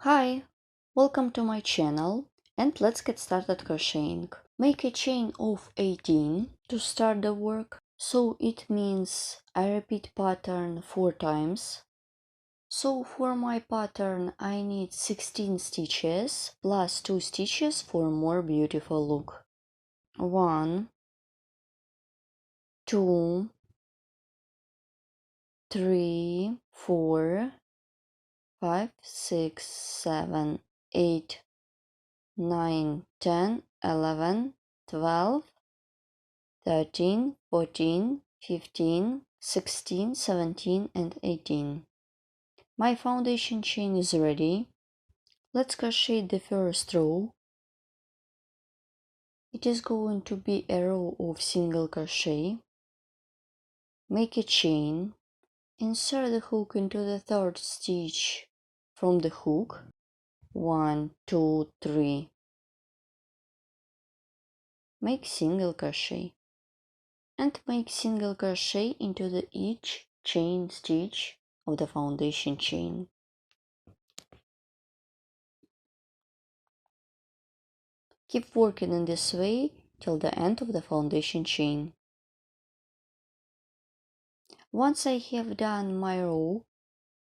Hi, welcome to my channel and let's get started crocheting. Make a chain of 18 to start the work, so it means I repeat pattern 4 times. So for my pattern I need 16 stitches plus 2 stitches for more beautiful look. 1, 2, 3, 4, 5, 6, 7, 8, 9, 10, 11, 12, 13, 14, 15, 16, 17 and 18. My foundation chain is ready. Let's crochet the first row. It is going to be a row of single crochet. Make a chain. Insert the hook into the third stitch from the hook. 1, 2, 3. Make single crochet. And make single crochet into the each chain stitch of the foundation chain. Keep working in this way till the end of the foundation chain. Once I have done my row,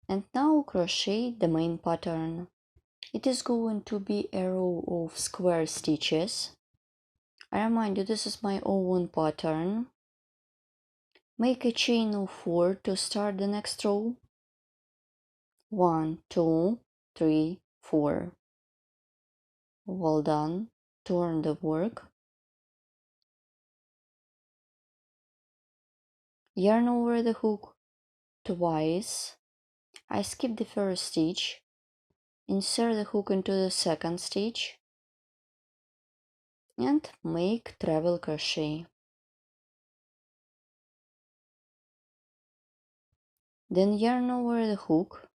and now crochet the main pattern. It is going to be a row of square stitches. I remind you, this is my own pattern. Make a chain of 4 to start the next row. 1, 2, 3, 4. Well done. Turn the work. Yarn over the hook twice. I skip the first stitch. Insert the hook into the second stitch and make treble crochet. Then yarn over the hook.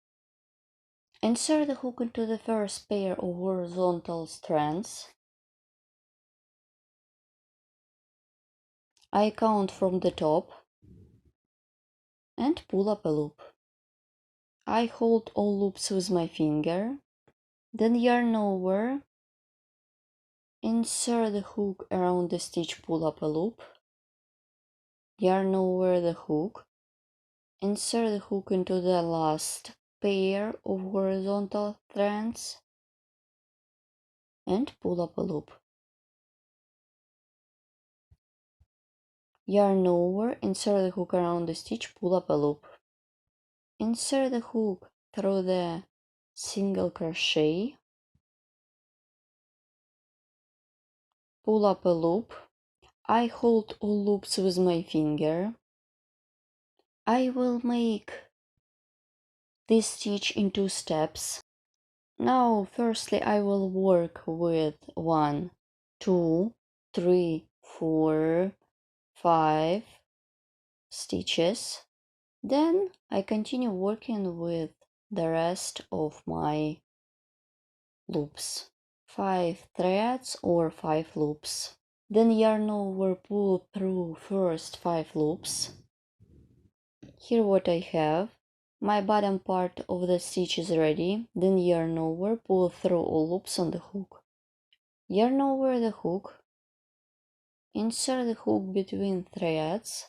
Insert the hook into the first pair of horizontal strands. I count from the top and pull up a loop. I hold all loops with my finger, then yarn over, insert the hook around the stitch, pull up a loop, yarn over the hook, insert the hook into the last pair of horizontal strands and pull up a loop. Yarn over, insert the hook around the stitch, pull up a loop. Insert the hook through the single crochet, pull up a loop. I hold all loops with my finger. I will make this stitch in 2 steps. Now, firstly, I will work with 1, 2, 3, 4, 5 stitches. Then I continue working with the rest of my loops. 5 threads or 5 loops. Then yarn over, pull through first 5 loops. Here what I have. My bottom part of the stitch is ready. Then yarn over, pull through all loops on the hook. Yarn over the hook. Insert the hook between threads.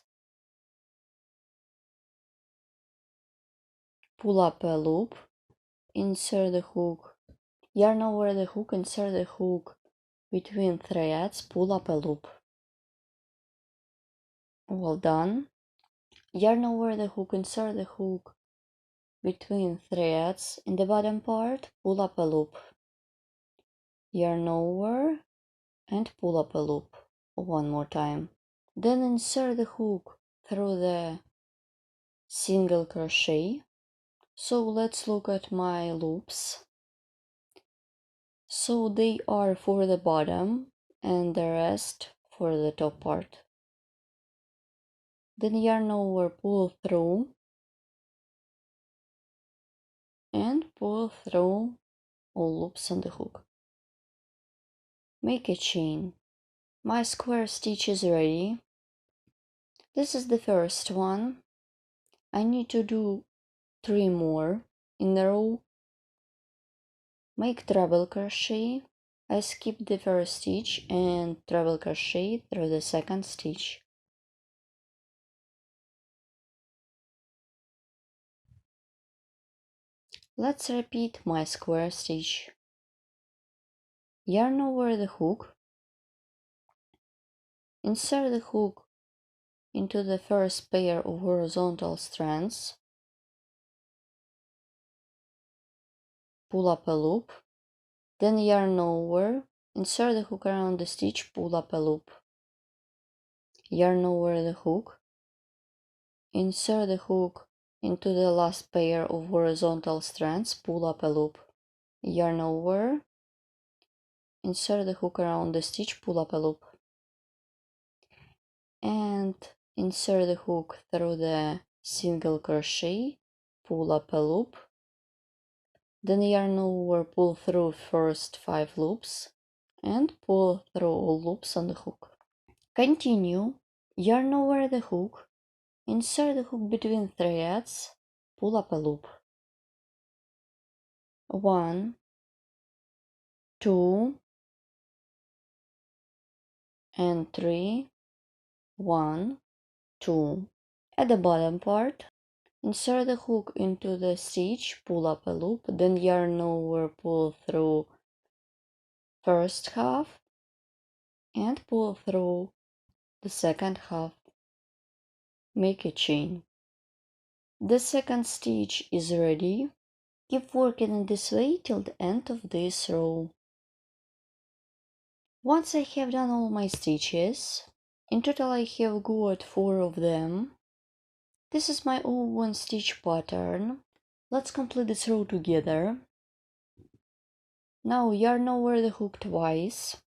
Pull up a loop. Insert the hook. Yarn over the hook, insert the hook between threads, pull up a loop. Well done. Yarn over the hook, insert the hook between threads in the bottom part, pull up a loop. Yarn over and pull up a loop one more time. Then insert the hook through the single crochet. So let's look at my loops. So they are for the bottom and the rest for the top part. Then yarn over, pull through and pull through all loops on the hook. Make a chain. My square stitch is ready. This is the first one. I need to do 3 more in a row. Make treble crochet. I skip the first stitch and treble crochet through the second stitch. Let's repeat my square stitch. Yarn over the hook. Insert the hook into the first pair of horizontal strands. Pull up a loop. Then yarn over. Insert the hook around the stitch, pull up a loop. Yarn over the hook. Insert the hook into the last pair of horizontal strands, pull up a loop. Yarn over. Insert the hook around the stitch, pull up a loop. And insert the hook through the single crochet, pull up a loop. Then yarn over, pull through first 5 loops and pull through all loops on the hook. Continue. Yarn over the hook, insert the hook between threads, pull up a loop. 1, 2, and 3, 1, 2. At the bottom part, insert the hook into the stitch, pull up a loop, then yarn over, pull through first half and pull through the second half. Make a chain. The second stitch is ready. Keep working in this way till the end of this row. Once I have done all my stitches, in total I have got 4 of them. This is my all one stitch pattern. Let's complete this row together. Now yarn over the hook twice.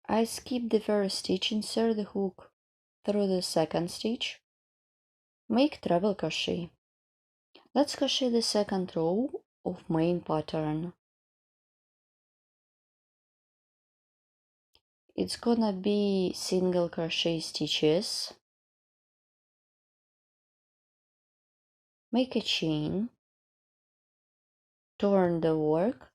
I skip the first stitch, insert the hook through the second stitch. Make treble crochet. Let's crochet the second row of main pattern. It's gonna be single crochet stitches. Make a chain. Turn the work.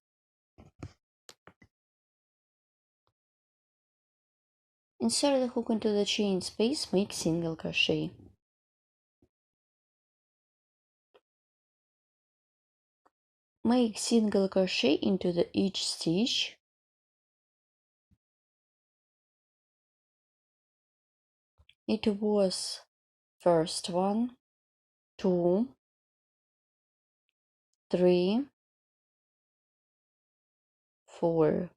Insert the hook into the chain space, make single crochet. Make single crochet into each stitch. It was first 1, 2, 3, 4.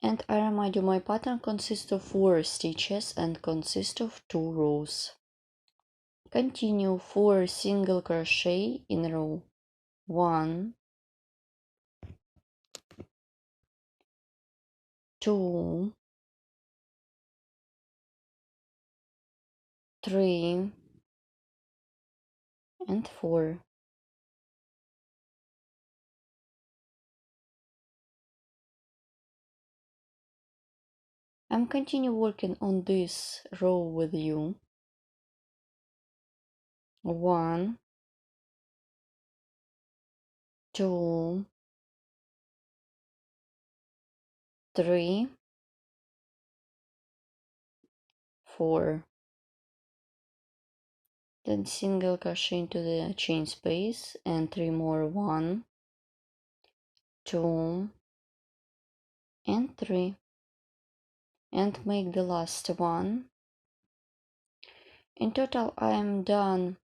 And I remind you, my pattern consists of 4 stitches and consists of 2 rows. Continue 4 single crochet in row 1, 2, 3, and 4. I'm continue working on this row with you. 1, 2, 3, 4. Then single crochet into the chain space and 3 more. 1, 2, and 3. And make the last one. In total I am done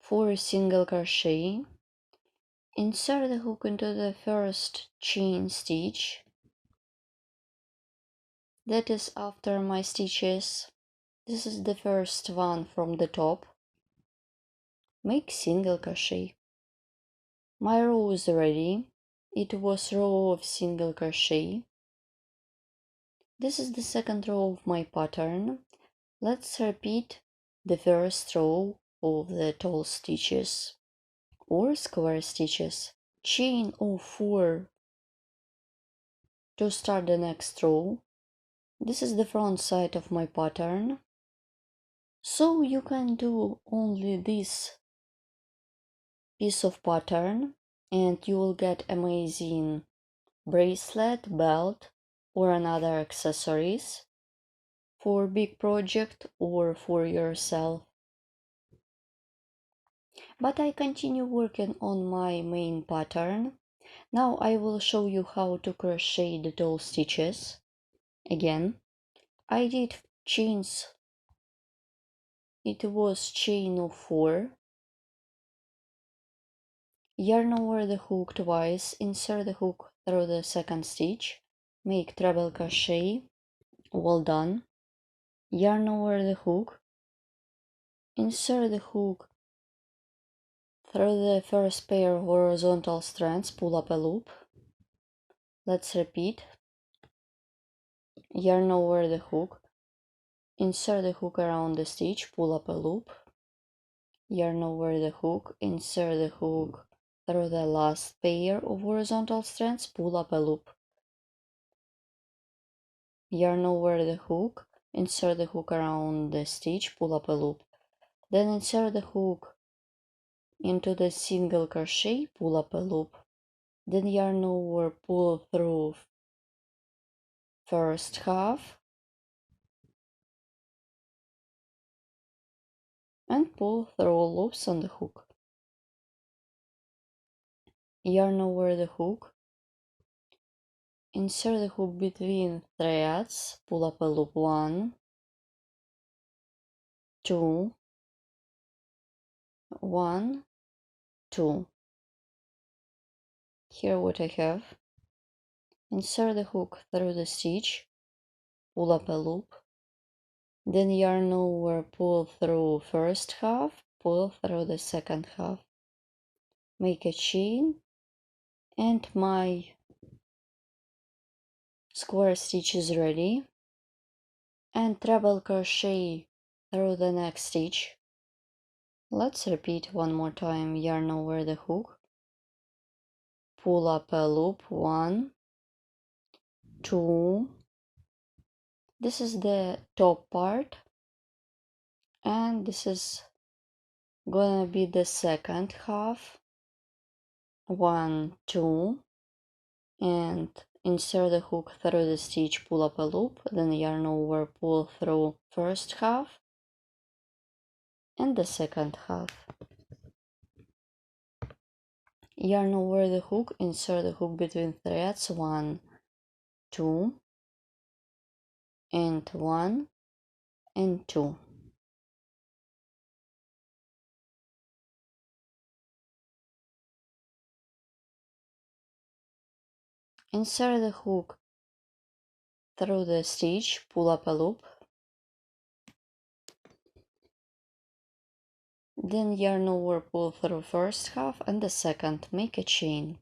4 single crochet. Insert the hook into the first chain stitch. That is after my stitches. This is the first one from the top. Make single crochet. My row is ready. It was row of single crochet. This is the second row of my pattern. Let's repeat the first row of the tall stitches or square stitches. Chain of 4 to start the next row. This is the front side of my pattern. So you can do only this piece of pattern and you will get amazing bracelet, belt, or another accessories for big project or for yourself. But I continue working on my main pattern. Now I will show you how to crochet the tall stitches. Again, I did chains. It was chain of 4. Yarn over the hook twice, insert the hook through the second stitch, make treble crochet, well done. Yarn over the hook, insert the hook through the first pair of horizontal strands, pull up a loop. Let's repeat. Yarn over the hook, insert the hook around the stitch, pull up a loop. Yarn over the hook, insert the hook through the last pair of horizontal strands, pull up a loop. Yarn over the hook, insert the hook around the stitch, pull up a loop. Then insert the hook into the single crochet, pull up a loop. Then yarn over, pull through first half and pull through loops on the hook. Yarn over the hook, insert the hook between threads, pull up a loop 1, 2, 1, 2. Here what I have. Insert the hook through the stitch, pull up a loop. Then yarn over, pull through first half, pull through the second half. Make a chain and my square stitch is ready. And treble crochet through the next stitch. Let's repeat one more time. Yarn over the hook, pull up a loop 1, 2. This is the top part and this is gonna be the second half. 1, 2, and insert the hook through the stitch, pull up a loop, then yarn over, pull through first half and the second half. Yarn over the hook, insert the hook between threads 1, 2, and 1 and 2. Insert the hook through the stitch, pull up a loop, then yarn over, pull through first half and the second, make a chain.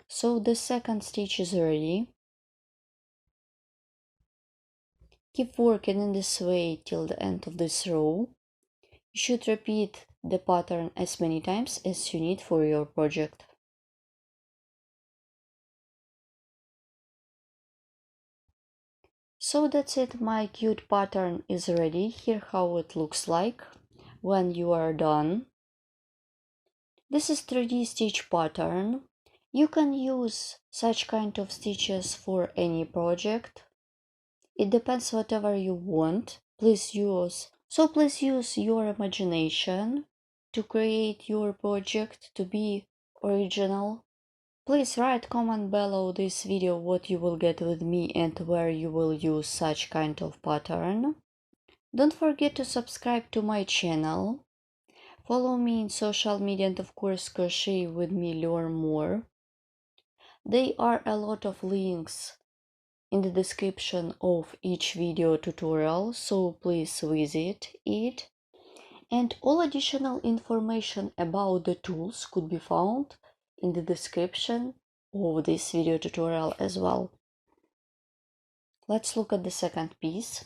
So the second stitch is ready. Keep working in this way till the end of this row. You should repeat the pattern as many times as you need for your project. So that's it, my cute pattern is ready. Here how it looks like when you are done. This is 3D stitch pattern. You can use such kind of stitches for any project. It depends whatever you want. Please use your imagination to create your project to be original. Please write comment below this video what you will get with me and where you will use such kind of pattern. Don't forget to subscribe to my channel. Follow me in social media and of course crochet with me, learn more. There are a lot of links in the description of each video tutorial, so please visit it. And all additional information about the tools could be found in the description of this video tutorial as well. Let's look at the second piece.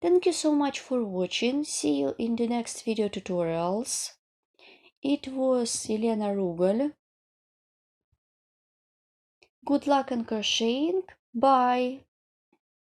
Thank you so much for watching. See you in the next video tutorials. It was Elena Rugal. Good luck in crocheting. Bye!